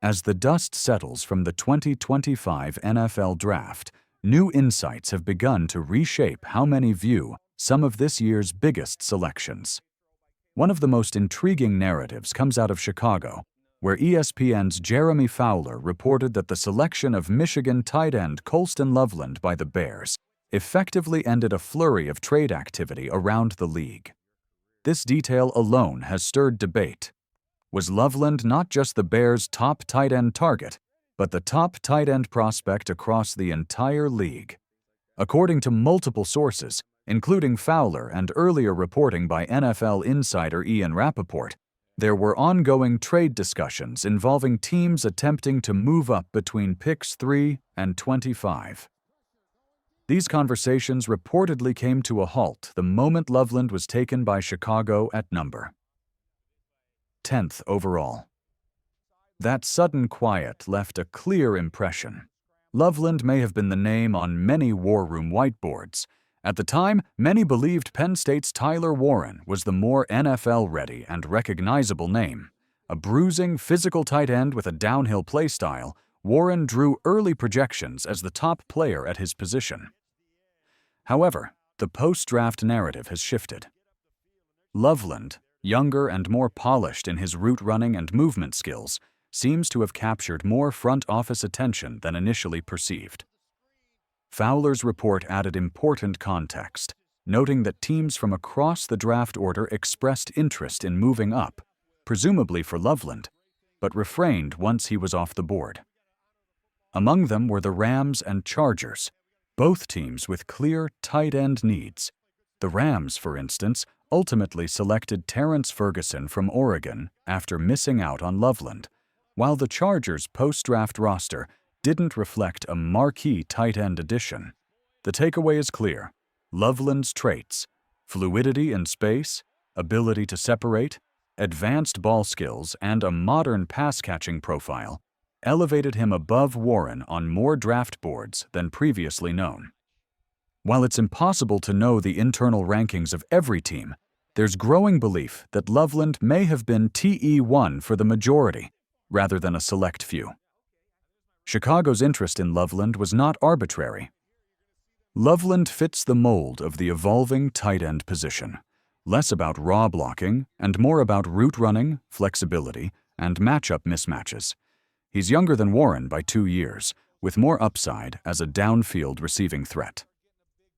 As the dust settles from the 2025 NFL Draft, new insights have begun to reshape how many view some of this year's biggest selections. One of the most intriguing narratives comes out of Chicago, where ESPN's Jeremy Fowler reported that the selection of Michigan tight end Colston Loveland by the Bears effectively ended a flurry of trade activity around the league. This detail alone has stirred debate. Was Loveland not just the Bears' top tight end target, but the top tight end prospect across the entire league? According to multiple sources, including Fowler and earlier reporting by NFL insider Ian Rappaport, there were ongoing trade discussions involving teams attempting to move up between picks 3 and 25. These conversations reportedly came to a halt the moment Loveland was taken by Chicago at number 10th overall. That sudden quiet left a clear impression. Loveland may have been the name on many war room whiteboards. At the time, many believed Penn State's Tyler Warren was the more NFL-ready and recognizable name. A bruising, physical tight end with a downhill play style, Warren drew early projections as the top player at his position. However, the post-draft narrative has shifted. Loveland, younger and more polished in his route running and movement skills, seems to have captured more front office attention than initially perceived. Fowler's report added important context, noting that teams from across the draft order expressed interest in moving up, presumably for Loveland, but refrained once he was off the board. Among them were the Rams and Chargers, both teams with clear tight end needs. The Rams, for instance, ultimately selected Terrence Ferguson from Oregon after missing out on Loveland, while the Chargers' post-draft roster didn't reflect a marquee tight end addition. The takeaway is clear. Loveland's traits, fluidity in space, ability to separate, advanced ball skills, and a modern pass-catching profile, elevated him above Warren on more draft boards than previously known. While it's impossible to know the internal rankings of every team, there's growing belief that Loveland may have been TE1 for the majority, rather than a select few. Chicago's interest in Loveland was not arbitrary. Loveland fits the mold of the evolving tight end position, less about raw blocking and more about route running, flexibility, and matchup mismatches. He's younger than Warren by 2 years, with more upside as a downfield receiving threat.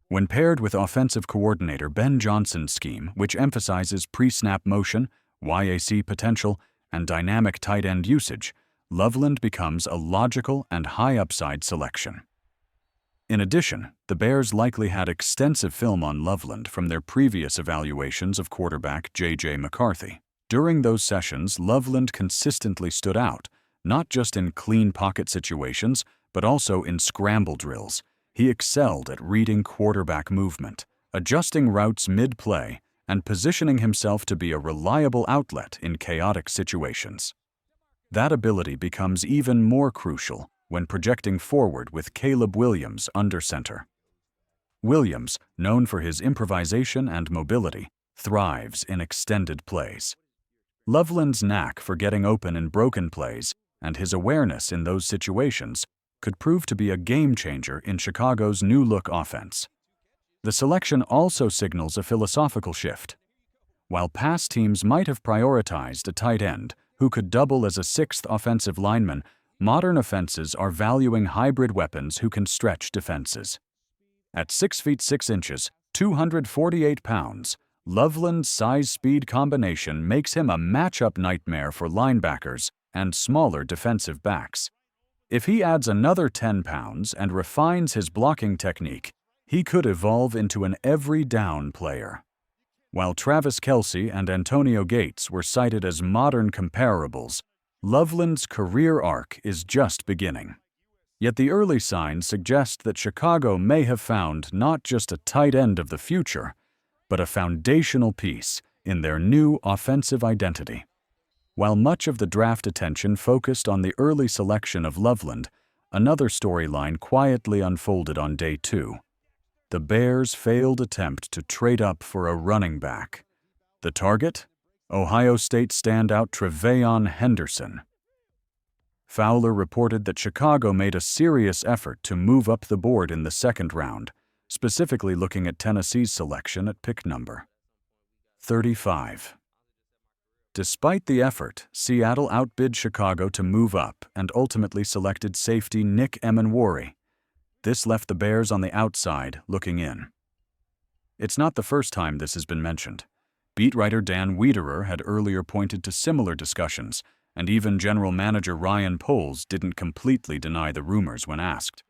When paired with offensive coordinator Ben Johnson's scheme, which emphasizes pre-snap motion, YAC potential, and dynamic tight end usage, Loveland becomes a logical and high-upside selection. In addition, the Bears likely had extensive film on Loveland from their previous evaluations of quarterback J.J. McCarthy. During those sessions, Loveland consistently stood out, not just in clean pocket situations, but also in scramble drills. He excelled at reading quarterback movement, adjusting routes mid-play, and positioning himself to be a reliable outlet in chaotic situations. That ability becomes even more crucial when projecting forward with Caleb Williams under center. Williams, known for his improvisation and mobility, thrives in extended plays. Loveland's knack for getting open in broken plays and his awareness in those situations could prove to be a game-changer in Chicago's new-look offense. The selection also signals a philosophical shift. While past teams might have prioritized a tight end who could double as a sixth offensive lineman, modern offenses are valuing hybrid weapons who can stretch defenses. At 6 feet 6 inches, 248 pounds, Loveland's size-speed combination makes him a matchup nightmare for linebackers and smaller defensive backs. If he adds another 10 pounds and refines his blocking technique, he could evolve into an every-down player. While Travis Kelce and Antonio Gates were cited as modern comparables, Loveland's career arc is just beginning. Yet the early signs suggest that Chicago may have found not just a tight end of the future, but a foundational piece in their new offensive identity. While much of the draft attention focused on the early selection of Loveland, another storyline quietly unfolded on day 2. The Bears' failed attempt to trade up for a running back. The target? Ohio State standout Treveyon Henderson. Fowler reported that Chicago made a serious effort to move up the board in the second round, specifically looking at Tennessee's selection at pick number 35. Despite the effort, Seattle outbid Chicago to move up and ultimately selected safety Nick Emenwari. This left the Bears on the outside, looking in. It's not the first time this has been mentioned. Beat writer Dan Wiederer had earlier pointed to similar discussions, and even general manager Ryan Poles didn't completely deny the rumors when asked.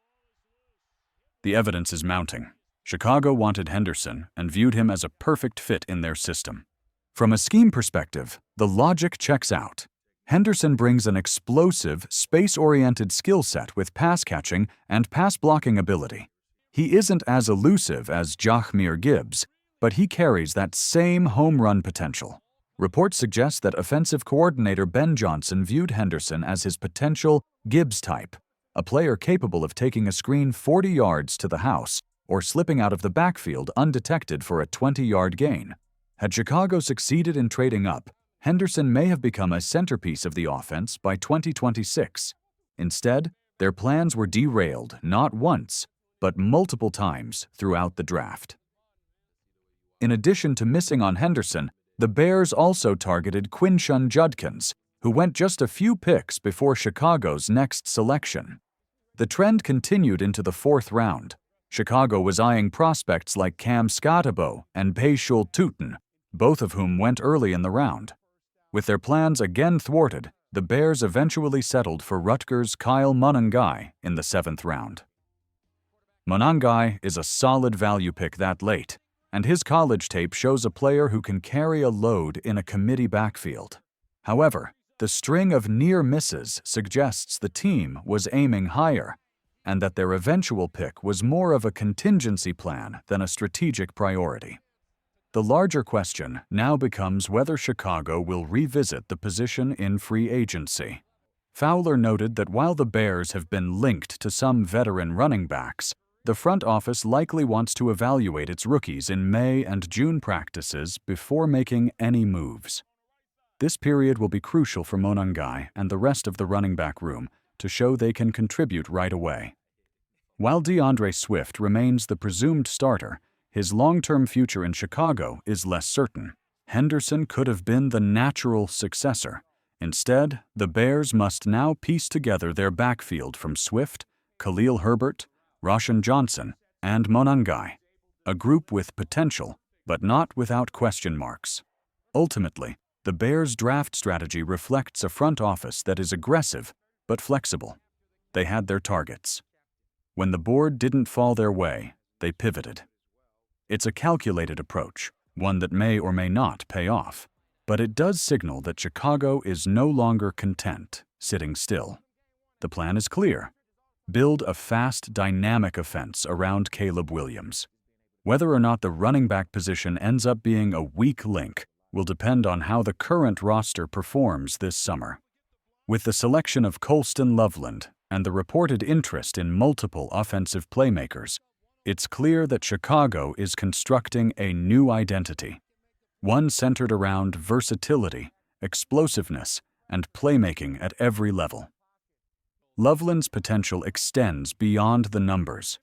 The evidence is mounting. Chicago wanted Henderson and viewed him as a perfect fit in their system. From a scheme perspective, the logic checks out. Henderson brings an explosive, space-oriented skill set with pass catching and pass blocking ability. He isn't as elusive as Jahmyr Gibbs, but he carries that same home run potential. Reports suggest that offensive coordinator Ben Johnson viewed Henderson as his potential Gibbs type, a player capable of taking a screen 40 yards to the house or slipping out of the backfield undetected for a 20-yard gain. Had Chicago succeeded in trading up, Henderson may have become a centerpiece of the offense by 2026. Instead, their plans were derailed not once, but multiple times throughout the draft. In addition to missing on Henderson, the Bears also targeted Quinshon Judkins, who went just a few picks before Chicago's next selection. The trend continued into the fourth round. Chicago was eyeing prospects like Cam Scotabo and Bayshul Tutin, both of whom went early in the round. With their plans again thwarted, the Bears eventually settled for Rutgers' Kyle Monangai in the 7th round. Monangai is a solid value pick that late, and his college tape shows a player who can carry a load in a committee backfield. However, the string of near misses suggests the team was aiming higher, and that their eventual pick was more of a contingency plan than a strategic priority. The larger question now becomes whether Chicago will revisit the position in free agency. Fowler noted that while the Bears have been linked to some veteran running backs, the front office likely wants to evaluate its rookies in May and June practices before making any moves. This period will be crucial for Monangai and the rest of the running back room to show they can contribute right away. While DeAndre Swift remains the presumed starter, his long-term future in Chicago is less certain. Henderson could have been the natural successor. Instead, the Bears must now piece together their backfield from Swift, Khalil Herbert, Roshan Johnson, and Monangai, a group with potential, but not without question marks. Ultimately, the Bears' draft strategy reflects a front office that is aggressive but flexible. They had their targets. When the board didn't fall their way, they pivoted. It's a calculated approach, one that may or may not pay off, but it does signal that Chicago is no longer content sitting still. The plan is clear. Build a fast, dynamic offense around Caleb Williams. Whether or not the running back position ends up being a weak link will depend on how the current roster performs this summer. With the selection of Colston Loveland and the reported interest in multiple offensive playmakers, it's clear that Chicago is constructing a new identity, one centered around versatility, explosiveness, and playmaking at every level. Loveland's potential extends beyond the numbers.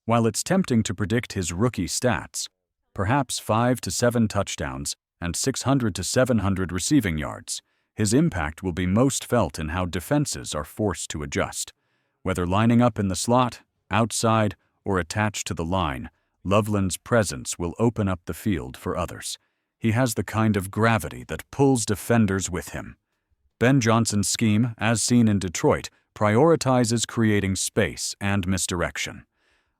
While it's tempting to predict his rookie stats, perhaps 5 to 7 touchdowns and 600 to 700 receiving yards, his impact will be most felt in how defenses are forced to adjust. Whether lining up in the slot, outside, or attached to the line, Loveland's presence will open up the field for others. He has the kind of gravity that pulls defenders with him. Ben Johnson's scheme, as seen in Detroit, prioritizes creating space and misdirection.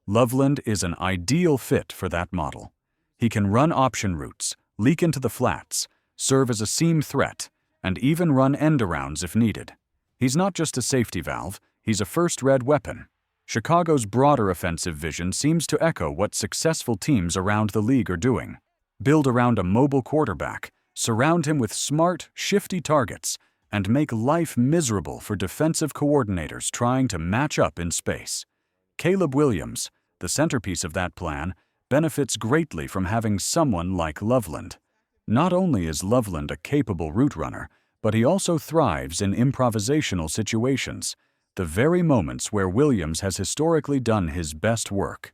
Loveland is an ideal fit for that model. He can run option routes, leak into the flats, serve as a seam threat, and even run end-arounds if needed. He's not just a safety valve, he's a first-read weapon. Chicago's broader offensive vision seems to echo what successful teams around the league are doing. Build around a mobile quarterback, surround him with smart, shifty targets, and make life miserable for defensive coordinators trying to match up in space. Caleb Williams, the centerpiece of that plan, benefits greatly from having someone like Loveland. Not only is Loveland a capable route runner, But he also thrives in improvisational situations, the very moments where Williams has historically done his best work.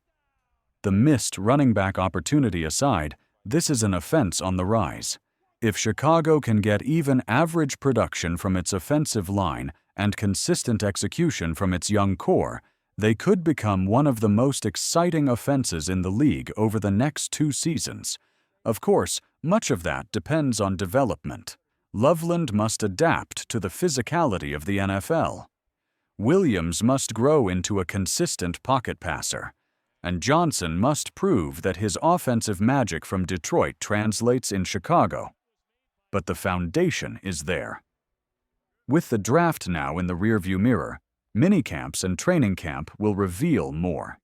The missed running back opportunity aside, this is an offense on the rise. If Chicago can get even average production from its offensive line and consistent execution from its young core, they could become one of the most exciting offenses in the league over the next 2 seasons. Of course, much of that depends on development. Loveland must adapt to the physicality of the NFL. Williams must grow into a consistent pocket passer. And Johnson must prove that his offensive magic from Detroit translates in Chicago. But the foundation is there. With the draft now in the rearview mirror, minicamps and training camp will reveal more.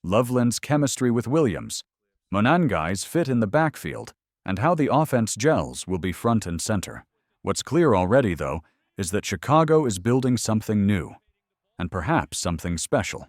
Loveland's chemistry with Williams, Monangai's fit in the backfield, and how the offense gels will be front and center. What's clear already, though, is that Chicago is building something new, and perhaps something special.